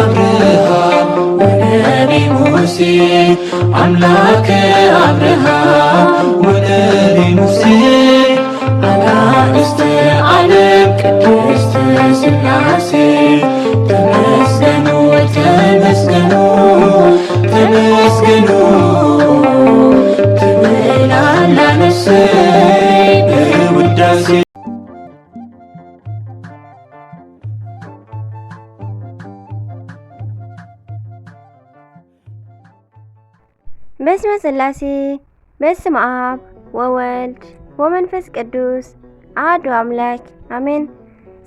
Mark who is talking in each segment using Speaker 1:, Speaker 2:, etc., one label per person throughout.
Speaker 1: አብርሃም ወነቢ ሙሴ አምላከ አብርሃም ወነቢ ሙሴ አጋዕዝተ ዓለም ቅድስት ሥላሴ ተመስገኑ ተመስገኑ ተመስገኑ ትብላላነሰ በውዳሴ
Speaker 2: በስመ ሥላሴ በስመ አብ ወወልድ ወመንፈስ ቅዱስ አሐዱ አምላክ አሜን።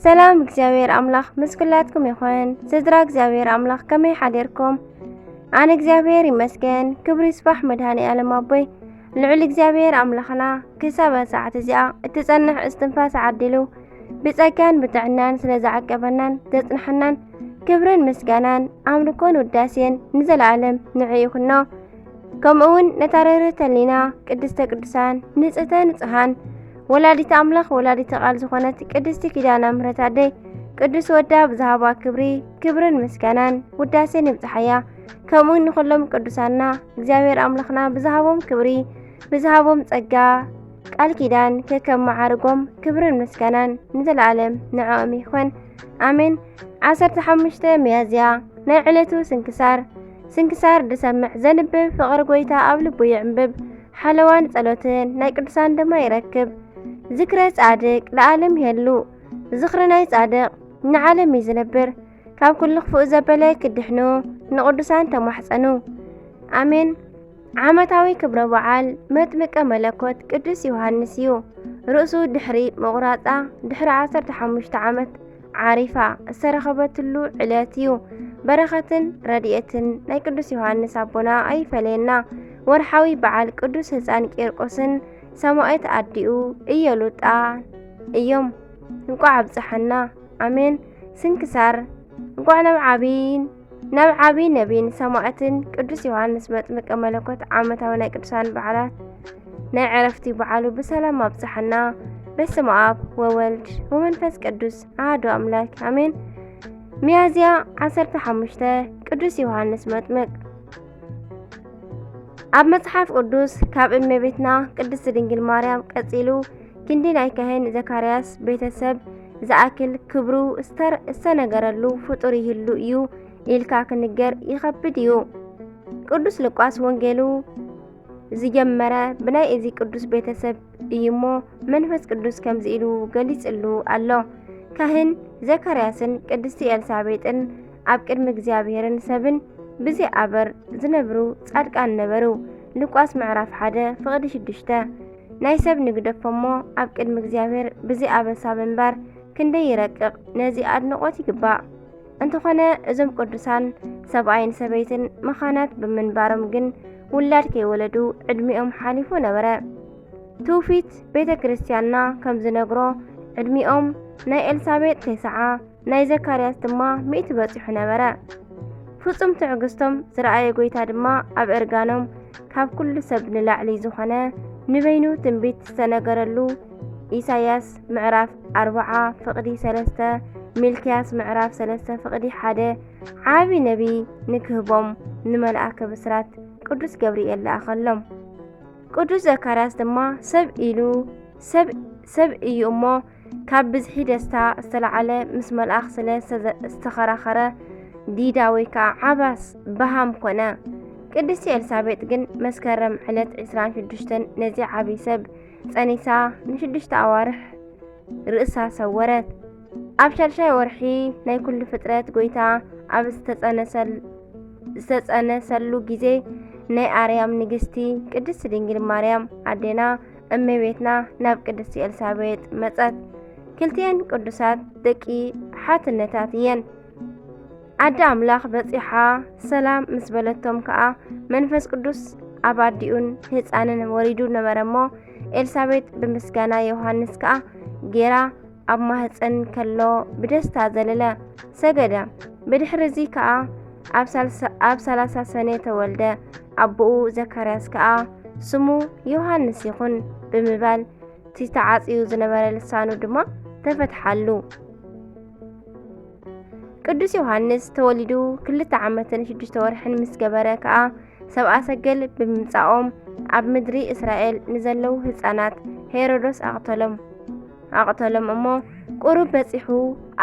Speaker 2: ሰላም እግዚአብሔር አምላኽ ምስ ኩላትኩም ይኹን። ስድራ እግዚአብሔር አምላኽ ከመይ ሓዲርኩም? ኣነ እግዚአብሔር ይመስገን። ክብሪ ይስባሕ መድኃኔዓለም ኣቦይ ልዑል እግዚአብሔር አምላኽና ክሳብ ሰዓት እዚኣ እትጸንሕ እስትንፋስ ዓዲሉ ብጸጋን ብጥዕናን ስለ ዝዓቀበናን ዘጽንሐናን ክብርን ምስጋናን ኣምልኮን ውዳሴን ንዘለዓለም ንዕኡ ይኹኖ። ከምኡውን ነታረርት ህሊና ቅድስተ ቅዱሳን ንጽሕተ ንጽሓን ወላዲተ አምላኽ ወላዲተ ቃል ዝኾነት ቅድስቲ ኪዳነ ምሕረት ኣደይ ቅዱስ ወዳ ብዝሃባ ክብርን ምስጋናን ውዳሴን ይብጽሓያ። ከምኡውን ንኹሎም ቅዱሳና እግዚአብሔር አምላኽና ብዝሃቦም ክብሪ ብዝሃቦም ጸጋ ቃል ኪዳን ከከም መዓርጎም ክብርን ምስጋናን ንዘለዓለም ንዕኦም ይኹን አሜን። 15 ሚያዝያ ናይ ዕለቱ ስንክሳር ድሰምዕ ዘንብብ ፍቕሪ ጎይታ ኣብ ልቡ ይዕንብብ ሓለዋን ጸሎትን ናይ ቅዱሳን ድማ ይረክብ። ዝክረ ጻድቅ ለዓለም ይሄሉ ዝኽሪ ናይ ጻድቅ ንዓለም እዩ ዝነብር። ካብ ኩሉ ክፉእ ዘበለ ክድሕኑ ንቅዱሳን ተማሕፀኑ አሜን። ዓመታዊ ክብረ በዓል መጥምቀ መለኮት ቅዱስ ዮሐንስ እዩ። ርእሱ ድሕሪ ምቑራፃ ድሕሪ 15 ዓመት ዓሪፋ ዝተረኸበትሉ ዕለት እዩ። በረኸትን ረድኤትን ናይ ቅዱስ ዮሐንስ ኣቦና ኣይፈለየና። ወርሓዊ በዓል ቅዱስ ህፃን ቂርቆስን ሰማዕት ኣዲኡ ኢየሉጣ እዮም። እንቋዕ ኣብፅሐና አሜን። ስንክሳር እንቋዕ ናብ ዓብይ ነቢይን ሰማዕትን ቅዱስ ዮሐንስ መጥምቀ መለኮት ዓመታዊ ናይ ቅዱሳን በዓላት ናይ ዕረፍቲ በዓሉ ብሰላም ኣብፅሐና። በስመ አብ ወወልድ ወመንፈስ ቅዱስ አሐዱ አምላክ አሜን። ሚያዝያ 15 ቅዱስ ዮሐንስ መጥምቅ። ኣብ መጽሓፍ ቅዱስ ካብ እመቤትና ቅድስት ድንግል ማርያም ቀጺሉ ክንዲ ናይ ካህን ዘካርያስ ቤተሰብ ዝኣክል ክብሩ እስተነገረሉ ፍጡር ይህሉ እዩ ኢልካ ክንገር ይኸብድ እዩ። ቅዱስ ሉቃስ ወንጌሉ ዝጀመረ ብናይ እዚ ቅዱስ ቤተሰብ እዩሞ መንፈስ ቅዱስ ከምዚ ኢሉ ገሊጽሉ ኣሎ። ካህን ዘካርያስን ቅድስቲ ኤልሳቤጥን ኣብ ቅድሚ እግዚአብሔርን ሰብን ብዘይኣበር ዝነብሩ ጻድቃን ነበሩ። ሉቃስ ምዕራፍ 1 ፍቕዲ 6 ናይ ሰብ ንግደፎሞ ኣብ ቅድሚ እግዚአብሔር ብዘይኣበሳ ምንባር ክንደይ ይረቅቕ ነዚ ኣድንቖት ይግባእ። እንተኾነ እዞም ቅዱሳን ሰብኣይን ሰበይትን መኻናት ብምንባሮም ግን ውላድ ከይወለዱ ዕድሚኦም ሓሊፉ ነበረ። ትውፊት ቤተ ክርስቲያንና ከም ዝነግሮ ዕድሚኦም ናይ ኤልሳቤጥ 9 ናይ ዘካርያስ ድማ 100 በፂሑ ነበረ። ፍጹም ትዕግስቶም ዝረኣየ ጎይታ ድማ ኣብ እርጋኖም ካብ ኩሉ ሰብ ንላዕሊ ዝኾነ ንበይኑ ትንቢት ዝተነገረሉ ኢሳያስ ምዕራፍ 40 ፍቕዲ 3 ሚልክያስ ምዕራፍ 3 ፍቕዲ 1 ዓቢ ነቢይ ንክህቦም ንመልአከ ብስራት ቅዱስ ገብርኤል ለኣኸሎም። ቅዱስ ዘካርያስ ድማ ሰብ እዩ እሞ ካብ ብዝሒ ደስታ ዝተለዓለ ምስ መልአኽ ስለ ዝተኸራኸረ ዲዳ ወይ ከዓ ዓባስ በሃም ኮነ። ቅድስቲ ኤልሳቤጥ ግን መስከረም ዕለት 26 ነዚ ዓብይ ሰብ ጸኒሳ ን6 ኣዋርሕ ርእሳ ሰወረት። ኣብ 6 ወርሒ ናይ ኩሉ ፍጥረት ጎይታ ኣብ ዝተጸነሰሉ ጊዜ ናይ ኣርያም ንግስቲ ቅድስቲ ድንግል ማርያም ኣዴና እመቤትና ናብ ቅድስቲ ኤልሳቤጥ መጸት። ክልቲአን ቅዱሳት ደቂ ሓትነታት እየን። ኣደ ኣምላኽ በፂሓ ሰላም ምስ በለቶም ከዓ መንፈስ ቅዱስ ኣብ ኣዲኡን ህፃንን ወሪዱ ነበረሞ። ኤልሳቤጥ ብምስጋና ዮሐንስ ከዓ ጌራ ኣብ ማህፀን ከሎ ብደስታ ዘለለ ሰገደ። ብድሕሪዚ ከዓ ኣብ 30 ሰነ ተወልደ። ኣቦኡ ዘካርያስ ከዓ ስሙ ዮሐንስ ይኹን ብምባል ተዓጽዩ ዝነበረ ልሳኑ ድማ ተፈትሓሉ። ቅዱስ ዮሐንስ ተወሊዱ 2 ዓመትን 6 ወርሕን ምስ ገበረ ከዓ ሰብአ ሰገል ብምምጻኦም ኣብ ምድሪ እስራኤል ንዘለዉ ህፃናት ሄሮዶስ ኣቕተሎም እሞ ቁሩብ በፂሑ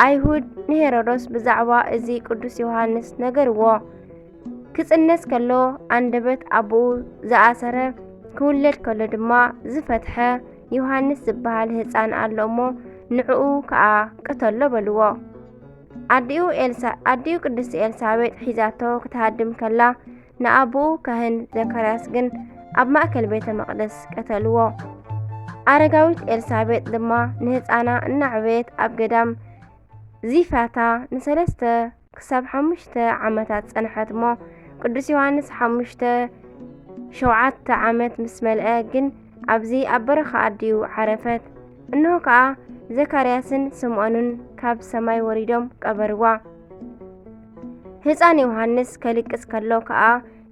Speaker 2: ኣይሁድ ንሄሮዶስ ብዛዕባ እዚ ቅዱስ ዮሐንስ ነገርዎ። ክጽነስ ከሎ አንደበት ኣቦኡ ዝኣሰረ ክውለድ ከሎ ድማ ዝፈትሐ ዮሐንስ ዝበሃል ህፃን ኣሎ እሞ ንዕኡ ከዓ ቅተሎ በልዎ። ኣዲኡ ቅድስቲ ኤልሳቤጥ ሒዛቶ ክትሃድም ከላ ንኣቦኡ ካህን ዘካርያስ ግን ኣብ ማእከል ቤተ መቕደስ ቀተልዎ። ኣረጋዊት ኤልሳቤጥ ድማ ንህፃና እናዕበየት ኣብ ገዳም ዚፋታ ን3 ክሳብ 5 ዓመታት ጸንሐት እሞ ቅዱስ ዮሐንስ 7 ዓመት ምስ መልአ ግን ኣብዚ ኣብ በረኻ ኣዲኡ ዓረፈት። እንሆ ከዓ ዘካርያስን ስምዖንን ካብ ሰማይ ወሪዶም ቀበርዋ። ህፃን ዮሐንስ ከልቅስ ከሎ ከዓ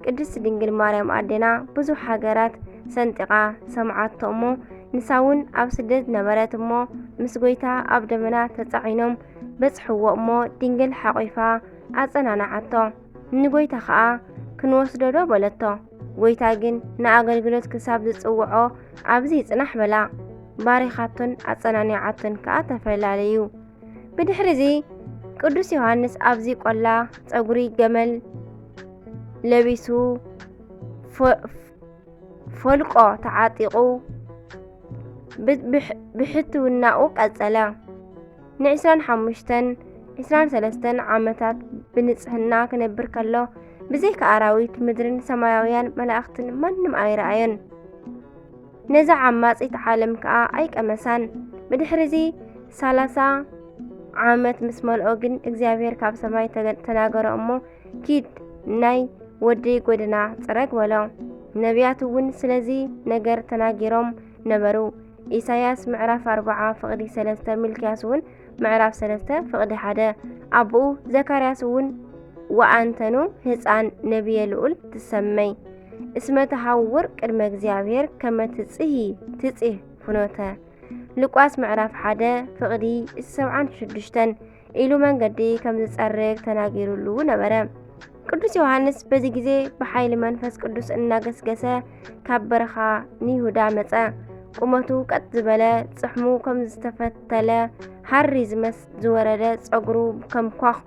Speaker 2: ቅድስት ድንግል ማርያም ኣዴና ብዙሕ ሃገራት ሰንጢቓ ሰምዓቶ እሞ ንሳውን ኣብ ስደት ነበረት እሞ ምስ ጎይታ ኣብ ደመና ተጻዒኖም በጽሕዎ እሞ ድንግል ሓቒፋ ኣጸናናዓቶ። ንጎይታ ከዓ ክንወስዶ ዶ በለቶ። ጎይታ ግን ንኣገልግሎት ክሳብ ዝጽውዖ ኣብዚ ይጽናሕ በላ። ባሪኻቶን ኣጸናኒዓቶን ከዓ ተፈላለዩ። ብድሕሪዚ ቅዱስ ዮሐንስ ኣብዚ ቆላ ጸጉሪ ገመል ለቢሱ ፈልቆ ተዓጢቑ ብሕትውናኡ ቀጸለ። ን25-23 ዓመታት ብንጽህና ክነብር ከሎ ብዘይካ ኣራዊት ምድርን ሰማያውያን መላእኽትን ማንም ኣይረኣዮን። ነዛ ዓማጺት ዓለም ከዓ ኣይቀመሳን። ብድሕሪዚ 30 ዓመት ምስ መልኦ ግን እግዚኣብሔር ካብ ሰማይ ተናገሮ እሞ ኪድ ናይ ወዲ ጎደና ጽረግ በሎ። ነቢያት እውን ስለዚ ነገር ተናጊሮም ነበሩ። ኢሳያስ ምዕራፍ 4:3 ሚልክያስ እውን ምዕራፍ 3:1 ኣቦኡ ዘካርያስ እውን ወኣንተኑ ህፃን ነቢየ ልዑል ትሰመይ እስመ ተሃውር ቅድመ እግዚኣብሔር ከመ ትጽህ ፍኖተ ሉቃስ ምዕራፍ 1:76 ኢሉ መንገዲ ከም ዝጸርግ ተናጊሩሉ ነበረ። ቅዱስ ዮሐንስ በዚ ጊዜ ብሓይሊ መንፈስ ቅዱስ እናገስገሰ ካብ በረኻ ንይሁዳ መጸ። ቁመቱ ቀጥ ዝበለ ጽሕሙ ከም ዝተፈተለ ሃሪ ዝወረደ ጸጉሩ ከም ኳኽ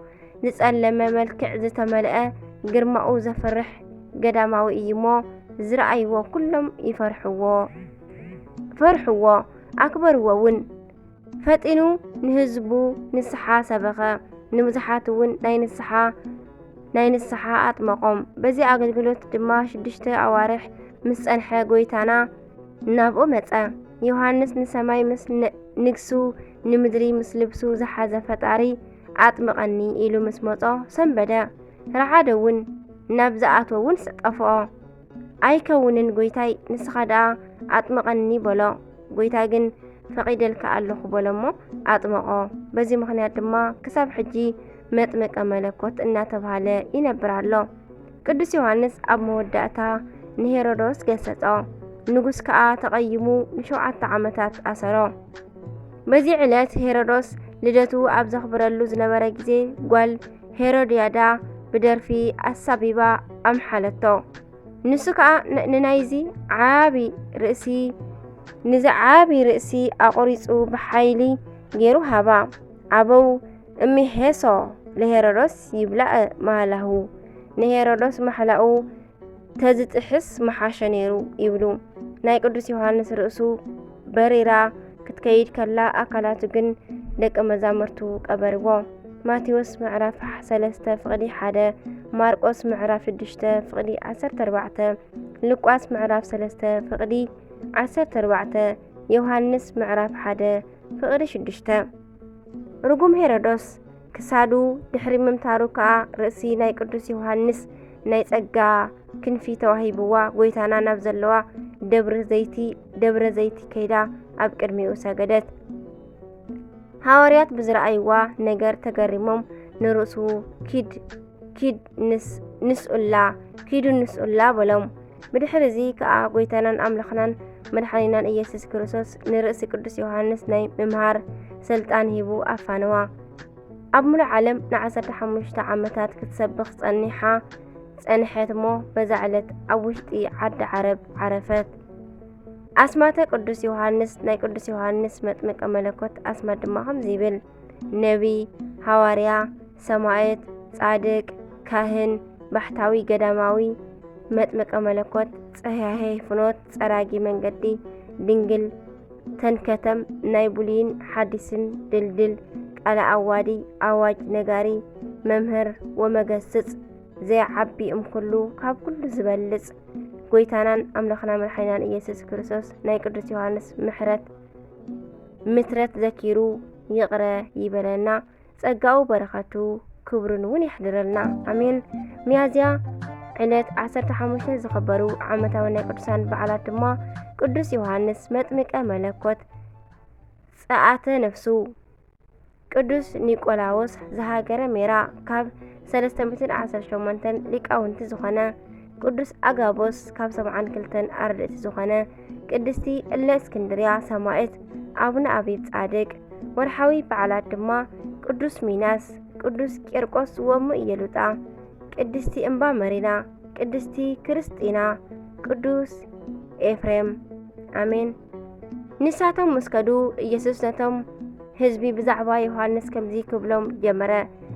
Speaker 2: ዝጸለመ መልክዕ ዝተመልአ ግርማኡ ዘፍርሕ ገዳማዊ እዩ እሞ ዝረኣይዎ ኩሎም ፈርሕዎ ኣክበርዎ እውን። ፈጢኑ ንህዝቡ ንስሓ ሰበኸ። ንብዙሓት እውን ናይ ንስሓ ኣጥመቖም። በዚ ኣገልግሎት ድማ 6 ኣዋርሕ ምስ ጸንሐ ጎይታና ናብኡ መጸ። ዮሐንስ ንሰማይ ምስ ንግሱ ንምድሪ ምስ ልብሱ ዝሓዘ ፈጣሪ ኣጥምቐኒ ኢሉ ምስ መጾ ሰንበደ። ረዓደ እውን ናብ ዝኣተወ እውን ጠፍኦ። ኣይከውንን ጎይታይ ንስኻ ደኣ ኣጥምቐኒ በሎ። ጎይታ ግን ፈቒደልካ ኣለኹ በሎ እሞ ኣጥምቖ። በዚ ምኽንያት ድማ ክሳብ ሕጂ መጥምቀ መለኮት እናተባህለ ይነብር ኣሎ። ቅዱስ ዮሐንስ ኣብ መወዳእታ ንሄሮዶስ ገሰጾ። ንጉስ ከዓ ተቐይሙ ን7 ዓመታት ኣሰሮ። በዚ ዕለት ሄሮዶስ ልደቱ ኣብ ዘኽብረሉ ዝነበረ ጊዜ ጓል ሄሮድያዳ ብደርፊ ኣሳቢባ ኣምሓለቶ። ንሱ ከዓ ንናይዚ ዓቢ ርእሲ ኣቑሪጹ ብሓይሊ ገይሩ ሃባ። ኣበው እሚሄሶ ለሄሮዶስ ይብላዕ ማህላሁ። ንሄሮዶስ ማሕላኡ ተዝጥሕስ መሓሸ ነይሩ ይብሉ። ናይ ቅዱስ ዮሐንስ ርእሱ በሪራ ክትከይድ ከላ ኣካላቱ ግን ደቀ መዛሙርቱ ቀበርዎ። ማቴዎስ ምዕራፍ 3:1 ማርቆስ ምዕራፍ 6:14 ሉቃስ ምዕራፍ 3:14 ዮሐንስ ምዕራፍ 1:6 ርጉም ሄሮዶስ ክሳዱ ድሕሪ ምምታሩ ከዓ ርእሲ ናይ ቅዱስ ዮሐንስ ናይ ጸጋ ክንፊ ተዋሂብዋ ጎይታና ናብ ዘለዋ ደብረ ዘይቲ ከይዳ ኣብ ቅድሚኡ ሰገደት። ሃዋርያት ብዝረኣይዋ ነገር ተገሪሞም ንርእሱ ኪዱ ንስኡላ በሎም። ብድሕሪዚ ከዓ ጎይታናን ኣምላኽናን መድሓኒናን ኢየሱስ ክርስቶስ ንርእሲ ቅዱስ ዮሐንስ ናይ ምምሃር ስልጣን ሂቡ ኣፋነዋ። ኣብ ሙሉእ ዓለም ን15 ዓመታት ክትሰብኽ ጸኒሐት እሞ በዛ ዕለት ኣብ ውሽጢ ዓዲ ዓረብ ዓረፈት። ኣስማተ ቅዱስ ዮሃንስ ናይ ቅዱስ ዮሃንስ መጥምቀ መለኮት ኣስማት ድማ ከምዚ ይብል። ነቢይ፣ ሃዋርያ፣ ሰማዕት፣ ጻድቅ፣ ካህን፣ ባሕታዊ፣ ገዳማዊ፣ መጥምቀ መለኮት፣ ጸያሄ ፍኖት፣ ጸራጊ መንገዲ፣ ድንግል፣ ተንከተም፣ ናይ ብሉይን ሓዲስን ድልድል፣ ቃለ ኣዋዲ፣ ኣዋጅ ነጋሪ፣ መምህር ወመገስጽ፣ ዘይዓቢ እምኩሉ ካብ ኩሉ ዝበልጽ፣ ጎይታናን ኣምላኽና መድሓኒናን ኢየሱስ ክርስቶስ ናይ ቅዱስ ዮሃንስ ምትረት ዘኪሩ ይቕረ ይበለና። ጸጋኡ በረኸቱ ክብሩን እውን ይሕድረልና ኣሜን። ሚያዝያ ዕለት 15 ዝኽበሩ ዓመታዊ ናይ ቅዱሳን በዓላት ድማ ቅዱስ ዮሃንስ መጥምቀ መለኮት ጸኣተ ነፍሱ፣ ቅዱስ ኒቆላዎስ ዘሃገረ ሜራ ካብ 318 ሊቃውንቲ ዝኾነ፣ ቅዱስ አጋቦስ ካብ 72 ኣርድእቲ ዝኾነ፣ ቅድስቲ እለ እስክንድርያ ሰማዕት፣ አቡነ አቢብ ጻድቅ። ወርሓዊ በዓላት ድማ ቅዱስ ሚናስ፣ ቅዱስ ቂርቆስ ወሙ ኢየሉጣ፣ ቅድስቲ እምባ መሪና፣ ቅድስቲ ክርስቲና፣ ቅዱስ ኤፍሬም። አሜን። ንሳቶም መስከዱ ኢየሱስ ነቶም ህዝቢ ብዛዕባ ዮሃንስ ከምዚ ክብሎም ጀመረ።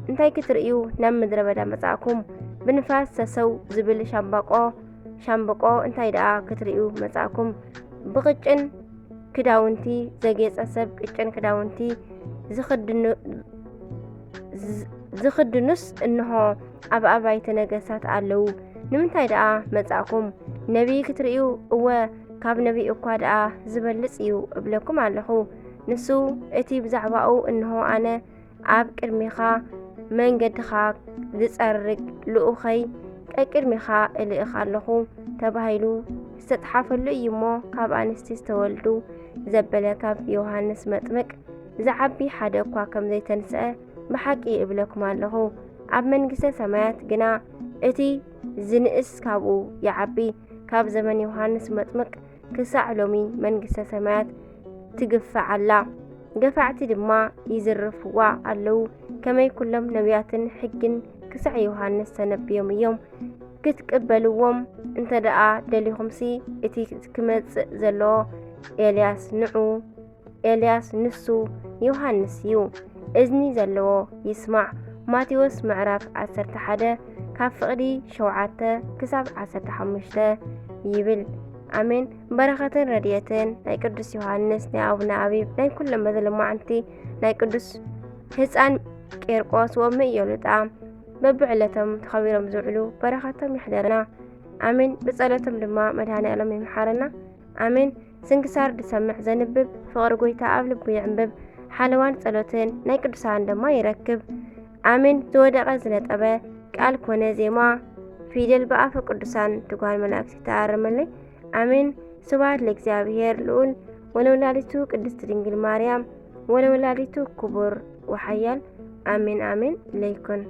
Speaker 2: እንታይ ክትርእዩ ናብ ምድረ በዳ መጻእኩም? ብንፋስ ሰሰው ዝብል ሻምበቆ እንታይ ደኣ ክትርእዩ መጻእኩም? ብቅጭን ክዳውንቲ ዘጌጸ ሰብ ቅጭን ክዳውንቲ ዝኽድኑስ እንሆ ኣብ ኣባይተ ነገሥታት ኣለዉ። ንምንታይ ደኣ መጻእኩም? ነቢይ ክትርእዩ እወ ካብ ነቢይ እኳ ደኣ ዝበልጽ እዩ እብለኩም ኣለኹ። ንሱ እቲ ብዛዕባኡ እንሆ ኣነ ኣብ ቅድሚኻ መንገድኻ ዝጸርግ ልኡኸይ ቀቅድሚኻ እልእኽ ኣለኹ ተባሂሉ ዝተጽሓፈሉ እዩ እሞ ካብ ኣንስቲ ዝተወልዱ ዘበለ ካብ ዮሃንስ መጥምቅ ዝዓቢ ሓደ እኳ ከም ዘይተንስአ ብሓቂ እብለኩም ኣለኹ። ኣብ መንግሥተ ሰማያት ግና እቲ ዝንእስ ካብኡ ይዓቢ። ካብ ዘመን ዮሃንስ መጥምቅ ክሳዕ ሎሚ መንግሥተ ሰማያት ትግፋዓላ፣ ገፋዕቲ ድማ ይዝርፍዋ ኣለዉ። ከመይ ኩሎም ነቢያትን ሕግን ክሳዕ ዮሃንስ ተነብዮም እዮም። ክትቅበልዎም እንተ ደኣ ደሊኹምሲ እቲ ክመጽእ ዘለዎ ኤልያስ ንሱ ዮሃንስ እዩ። እዝኒ ዘለዎ ይስማዕ። ማቴዎስ ምዕራፍ 11 ካብ ፍቕዲ 7 ክሳብ 15 ይብል። አሜን። በረኸትን ረድኤትን ናይ ቅዱስ ዮሃንስ፣ ናይ አቡነ አቢብ፣ ናይ ኩሎም መዘለማዓንቲ ናይ ቅዱስ ህፃን ቂርቆስ ወሚ ኢየሉጣ በብዕለቶም ተኸቢሮም ዝውዕሉ በረኸቶም ይሕደረና። አሜን። ብጸሎቶም ድማ መድኃኔዓለም ይምሓረና። አሜን። ስንክሳር ድሰምዕ ዘንብብ ፍቕሪ ጎይታ ኣብ ልቡ ይዕንብብ። ሓለዋን ጸሎትን ናይ ቅዱሳን ድማ ይረክብ። አሜን። ዝወደቐ ዝነጠበ ቃል ኮነ ዜማ ፊደል በአፈ ቅዱሳን ትጓን መላእክት ተኣርመለይ። አሜን። ስብሐት ለእግዚአብሔር ልዑል ወለወላዲቱ ቅድስት ድንግል ማርያም ወለወላዲቱ ክቡር ወሓያል። አሜን አሜን። ለይኩን